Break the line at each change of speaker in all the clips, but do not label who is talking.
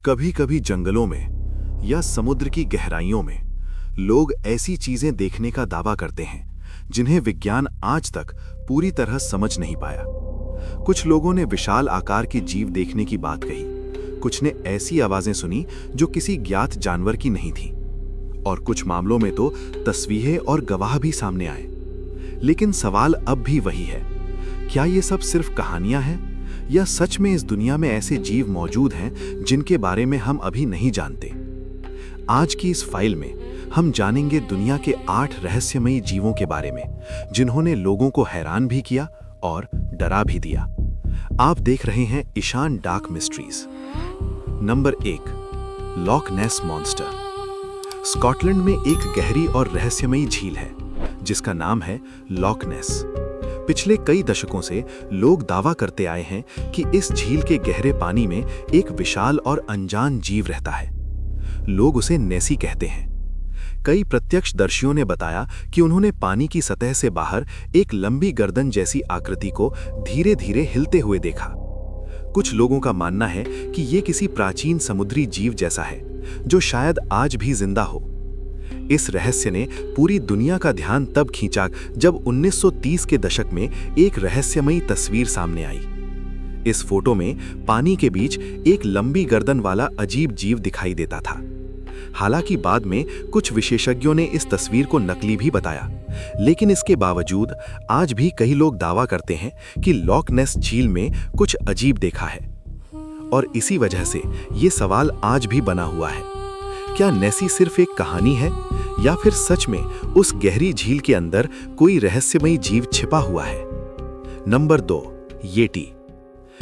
कभी कभी जंगलों में या समुद्र की गहराइयों में लोग ऐसी चीजें देखने का दावा करते हैं जिन्हें विज्ञान आज तक पूरी तरह समझ नहीं पाया। कुछ लोगों ने विशाल आकार के जीव देखने की बात कही, कुछ ने ऐसी आवाजें सुनी जो किसी ज्ञात जानवर की नहीं थी, और कुछ मामलों में तो तस्वीरें और गवाह भी सामने आए। लेकिन सवाल अब भी वही है, क्या ये सब सिर्फ कहानियां हैं या सच में इस दुनिया में ऐसे जीव मौजूद हैं जिनके बारे में हम अभी नहीं जानते? आज की इस फाइल में हम जानेंगे दुनिया के 8 रहस्यमयी जीवों के बारे में जिन्होंने लोगों को हैरान भी किया और डरा भी दिया। आप देख रहे हैं Ishan dark mysteries. Number 1, Loch Ness monster. Scotland में एक गहरी और रहस्यमयी झील है जिसका नाम है लॉक नेस। पिछले कई दशकों से लोग दावा करते आए हैं कि इस झील के गहरे पानी में एक विशाल और अनजान जीव रहता है। लोग उसे नेसी कहते हैं। कई प्रत्यक्षदर्शियों ने बताया कि उन्होंने पानी की सतह से बाहर एक लंबी गर्दन जैसी आकृति को धीरे धीरे हिलते हुए देखा। कुछ लोगों का मानना है कि ये किसी प्राचीन समुद्री जीव जैसा है जो शायद आज भी जिंदा हो। इस रहस्य ने पूरी दुनिया का ध्यान तब खींचा जब 1930 के दशक में एक रहस्यमयी तस्वीर सामने आई। इस फोटो में पानी के बीच एक लंबी गर्दन वाला अजीब जीव दिखाई देता था। हालांकि बाद में कुछ विशेषज्ञों ने इस तस्वीर को नकली भी बताया, लेकिन इसके बावजूद आज भी कई लोग दावा करते हैं कि लॉक नेस झील में कुछ अजीब देखा है। और इसी वजह से ये सवाल आज भी बना हुआ है, क्या नेसी सिर्फ एक कहानी है या फिर सच में उस गहरी झील के अंदर कोई रहस्यमयी जीव छिपा हुआ है? Number 2, Yeti.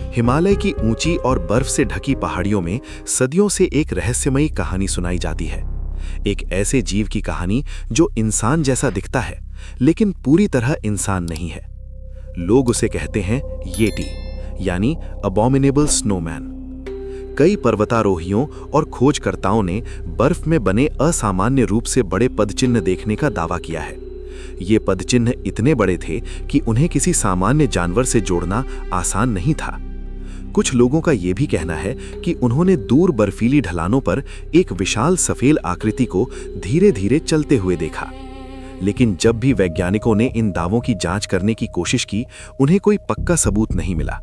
हिमालय की ऊंची और बर्फ से ढकी पहाड़ियों में सदियों से एक रहस्यमयी कहानी सुनाई जाती है। एक ऐसे जीव की कहानी जो इंसान जैसा दिखता है लेकिन पूरी तरह इंसान नहीं है। लोग उसे कहते हैं येटी, यानी अबॉमिनेबल स्नोमैन। कई पर्वतारोहियों और खोजकर्ताओं ने बर्फ में बने असामान्य रूप से बड़े पदचिन्ह देखने का दावा किया है। ये पदचिन्ह इतने बड़े थे कि उन्हें किसी सामान्य जानवर से जोड़ना आसान नहीं था। कुछ लोगों का यह भी कहना है कि उन्होंने दूर बर्फीली ढलानों पर एक विशाल सफेद आकृति को धीरे धीरे चलते हुए देखा। लेकिन जब भी वैज्ञानिकों ने इन दावों की जांच करने की कोशिश की, उन्हें कोई पक्का सबूत नहीं मिला।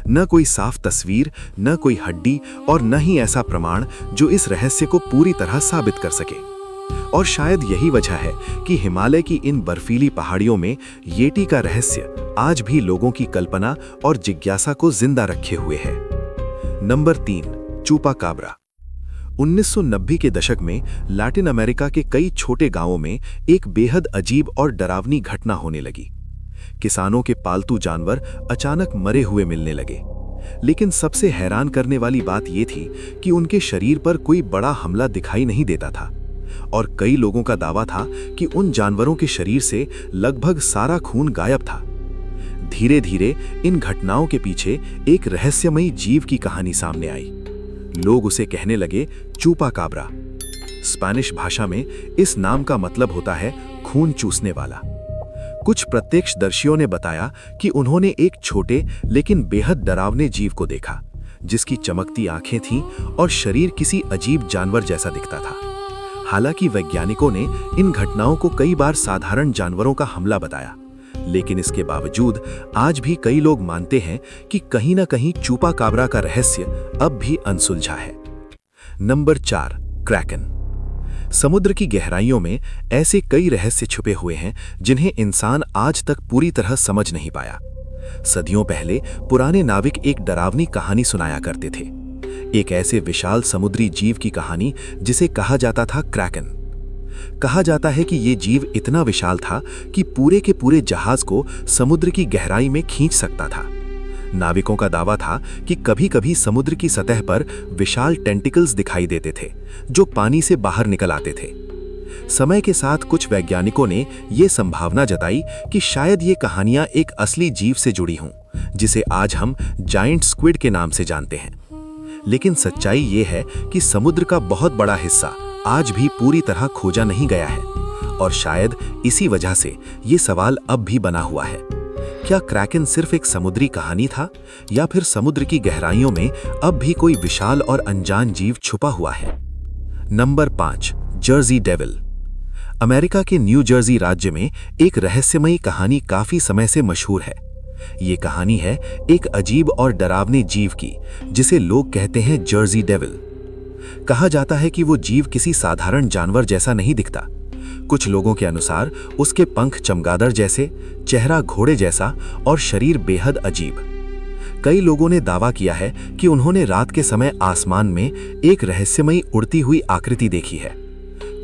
न कोई साफ तस्वीर, न कोई हड्डी और न ही ऐसा प्रमाण जो इस रहस्य को पूरी तरह साबित कर सके। और शायद यही वजह है कि हिमालय की इन बर्फीली पहाड़ियों में येटी का रहस्य आज भी लोगों की कल्पना और जिज्ञासा को जिंदा रखे हुए है। नंबर 3, चुपाकाब्रा। 1990 के दशक में लैटिन अमेरिका के कई छोटे गांवों में एक बेहद अजीब और डरावनी घटना होने लगी। किसानों के पालतू जानवर अचानक मरे हुए मिलने लगे। लेकिन सबसे हैरान करने वाली बात यह थी कि उनके शरीर पर कोई बड़ा हमला दिखाई नहीं देता था, और कई लोगों का दावा था कि उन जानवरों के शरीर से लगभग सारा खून गायब था। धीरे धीरे इन घटनाओं के पीछे एक रहस्यमयी जीव की कहानी सामने आई। लोग उसे कहने लगे चुपाकाब्रा। स्पेनिश भाषा में इस नाम का मतलब होता है खून चूसने वाला। कुछ प्रत्यक्षदर्शियों ने बताया कि उन्होंने एक छोटे लेकिन बेहद डरावने जीव को देखा जिसकी चमकती आंखें थीं और शरीर किसी अजीब जानवर जैसा दिखता था। हालांकि वैज्ञानिकों ने इन घटनाओं को कई बार साधारण जानवरों का हमला बताया, लेकिन इसके बावजूद आज भी कई लोग मानते हैं कि कहीं ना कहीं चुपाकाब्रा का रहस्य अब भी अनसुलझा है। Number 4, Kraken. समुद्र की गहराइयों में ऐसे कई रहस्य छुपे हुए हैं जिन्हें इंसान आज तक पूरी तरह समझ नहीं पाया। सदियों पहले पुराने नाविक एक डरावनी कहानी सुनाया करते थे, एक ऐसे विशाल समुद्री जीव की कहानी जिसे कहा जाता था क्रैकन। कहा जाता है कि ये जीव इतना विशाल था कि पूरे के पूरे जहाज को समुद्र की गहराई में खींच सकता था। नाविकों का दावा था कि कभी-कभी समुद्र की सतह पर विशाल टेंटिकल्स दिखाई देते थे जो पानी से बाहर निकल आते थे। समय के साथ कुछ वैज्ञानिकों ने ये संभावना जताई कि शायद ये कहानियां एक असली जीव से जुड़ी हों जिसे आज हम जायंट स्क्विड के नाम से जानते हैं। लेकिन सच्चाई ये है कि समुद्र का बहुत बड़ा हिस्सा आज भी पूरी तरह खोजा नहीं गया है, और शायद इसी वजह से ये सवाल अब भी बना हुआ है। क्या क्रैकन सिर्फ एक समुद्री कहानी था, या फिर समुद्र की गहराइयों में अब भी कोई विशाल और अनजान जीव छुपा हुआ है? Number 5, Jersey devil. अमेरिका के न्यू जर्सी राज्य में एक रहस्यमयी कहानी काफी समय से मशहूर है। ये कहानी है एक अजीब और डरावने जीव की, जिसे लोग कहते हैं जर्सी डेविल। कहा जाता है कि वो जीव किसी साधारण जानवर जैसा नहीं दिखता। कुछ लोगों के अनुसार उसके पंख चमगादड़ जैसे, चेहरा घोड़े जैसा और शरीर बेहद अजीब। कई लोगों ने दावा किया है कि उन्होंने रात के समय आसमान में एक रहस्यमयी उड़ती हुई आकृति देखी है।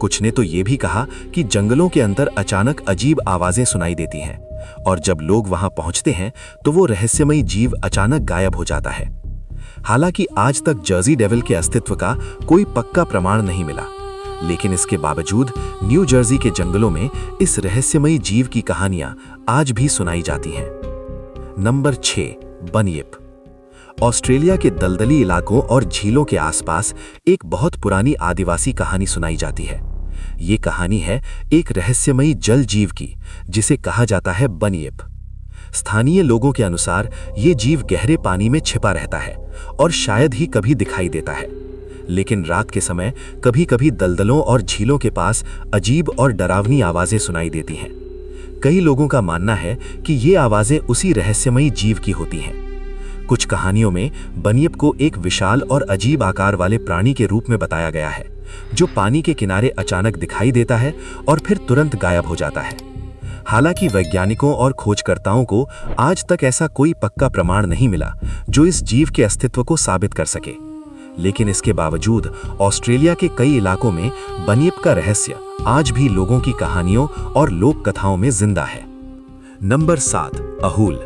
कुछ ने तो ये भी कहा कि जंगलों के अंदर अचानक अजीब आवाजें सुनाई देती हैं, और जब लोग वहां पहुंचते हैं तो वो रहस्यमयी जीव अचानक गायब हो जाता है। हालांकि आज तक जर्सी डेविल के अस्तित्व का कोई पक्का प्रमाण नहीं मिला, लेकिन इसके बावजूद न्यू जर्सी के जंगलों में इस रहस्यमयी जीव की कहानियां आज भी सुनाई जाती हैं। नंबर 6, बनियप। ऑस्ट्रेलिया के दलदली इलाकों और झीलों के आसपास एक बहुत पुरानी आदिवासी कहानी सुनाई जाती है। ये कहानी है एक रहस्यमयी जल जीव की, जिसे कहा जाता है बनियप। स्थानीय लोगों के अनुसार ये जीव गहरे पानी में छिपा रहता है और शायद ही कभी दिखाई देता है, लेकिन रात के समय कभी-कभी दलदलों और झीलों के पास अजीब और डरावनी आवाजें सुनाई देती हैं। कई लोगों का मानना है कि ये आवाजें उसी रहस्यमयी जीव की होती हैं। कुछ कहानियों में बनियप को एक विशाल और अजीब आकार वाले प्राणी के रूप में बताया गया है, जो पानी के किनारे अचानक दिखाई देता है और फिर तुरंत गायब हो जाता है। हालांकि वैज्ञानिकों और खोजकर्ताओं को आज तक ऐसा कोई पक्का प्रमाण नहीं मिला जो इस जीव के अस्तित्व को साबित कर सके, लेकिन इसके बावजूद ऑस्ट्रेलिया के कई इलाकों में बनियप का रहस्य आज भी लोगों की कहानियों और लोक कथाओं में जिंदा है। नंबर 7, अहूल।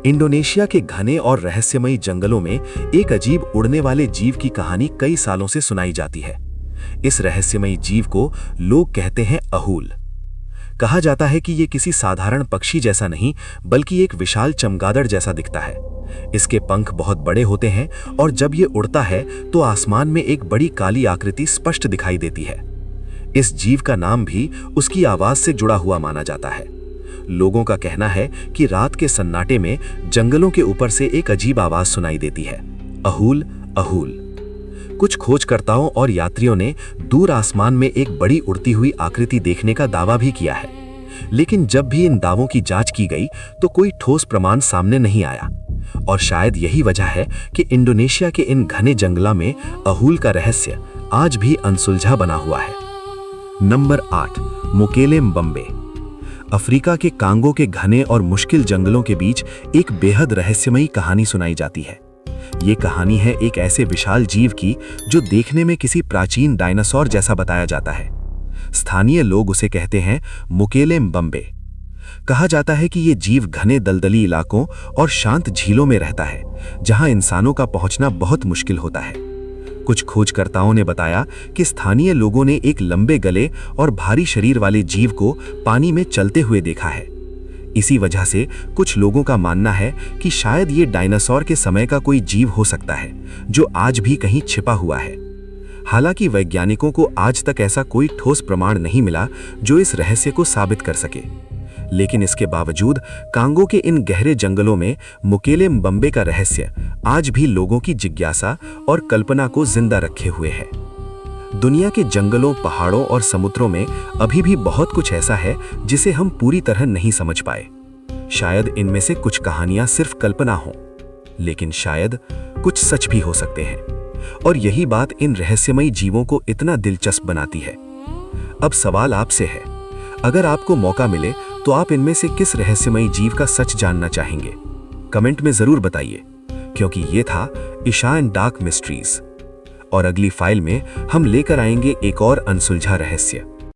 इंडोनेशिया के घने और रहस्यमयी जंगलों में एक अजीब उड़ने वाले जीव की कहानी कई सालों से सुनाई जाती है। इस रहस्यमयी जीव को लोग कहते हैं अहूल। कहा जाता है कि ये किसी साधारण पक्षी जैसा नहीं, बल्कि एक विशाल चमगादड़ जैसा दिखता है। इसके पंख बहुत बड़े होते हैं और जब ये उड़ता है तो आसमान में एक बड़ी काली आकृति स्पष्ट दिखाई देती है। इस जीव का नाम भी उसकी आवाज से जुड़ा हुआ माना जाता है। लोगों का कहना है कि रात के सन्नाटे में जंगलों के ऊपर से एक अजीब आवाज सुनाई देती है, अहूल अहूल। कुछ खोजकर्ताओं और यात्रियों ने दूर आसमान में एक बड़ी उड़ती हुई आकृति देखने का दावा भी किया है, लेकिन जब भी इन दावों की जांच की गई तो कोई ठोस प्रमाण सामने नहीं आया। और शायद यही वजह है कि इंडोनेशिया के इन घने जंगलों में अहूल का रहस्य आज भी अनसुलझा बना हुआ है। नंबर 8, मुकेले म्बम्बे। अफ्रीका के कांगो के घने और मुश्किल जंगलों के बीच एक बेहद रहस्यमयी कहानी सुनाई जाती है। ये कहानी है एक ऐसे विशाल जीव की जो देखने में किसी प्राचीन डायनासोर जैसा बताया जाता है। स्थानीय लोग उसे कहते हैं मुकेले म्बम्बे। कहा जाता है कि ये जीव घने दलदली इलाकों और शांत झीलों में रहता है, जहां इंसानों का पहुंचना बहुत मुश्किल होता है। कुछ खोजकर्ताओं ने बताया कि स्थानीय लोगों ने एक लंबे गले और भारी शरीर वाले जीव को पानी में चलते हुए देखा है। इसी वजह से कुछ लोगों का मानना है कि शायद ये डायनासोर के समय का कोई जीव हो सकता है, जो आज भी कहीं छिपा हुआ है। हालांकि वैज्ञानिकों को आज तक ऐसा कोई ठोस प्रमाण नहीं मिला जो इस रहस्य को साबित कर सके, लेकिन इसके बावजूद कांगो के इन गहरे जंगलों में मुकेले म्बम्बे का रहस्य आज भी लोगों की जिज्ञासा और कल्पना को जिंदा रखे हुए है। दुनिया के जंगलों, पहाड़ों और समुद्रों में अभी भी बहुत कुछ ऐसा है जिसे हम पूरी तरह नहीं समझ पाए। शायद इनमें से कुछ कहानियां सिर्फ कल्पना हों, लेकिन शायद कुछ सच भी हो सकते हैं, और यही बात इन रहस्यमयी जीवों को इतना दिलचस्प बनाती है। अब सवाल आपसे है, अगर आपको मौका मिले तो आप इनमें से किस रहस्यमयी जीव का सच जानना चाहेंगे? कमेंट में जरूर बताइए, क्योंकि ये था ईशा एंड डार्क मिस्ट्रीज, और अगली फाइल में हम लेकर आएंगे एक और अनसुलझा रहस्य।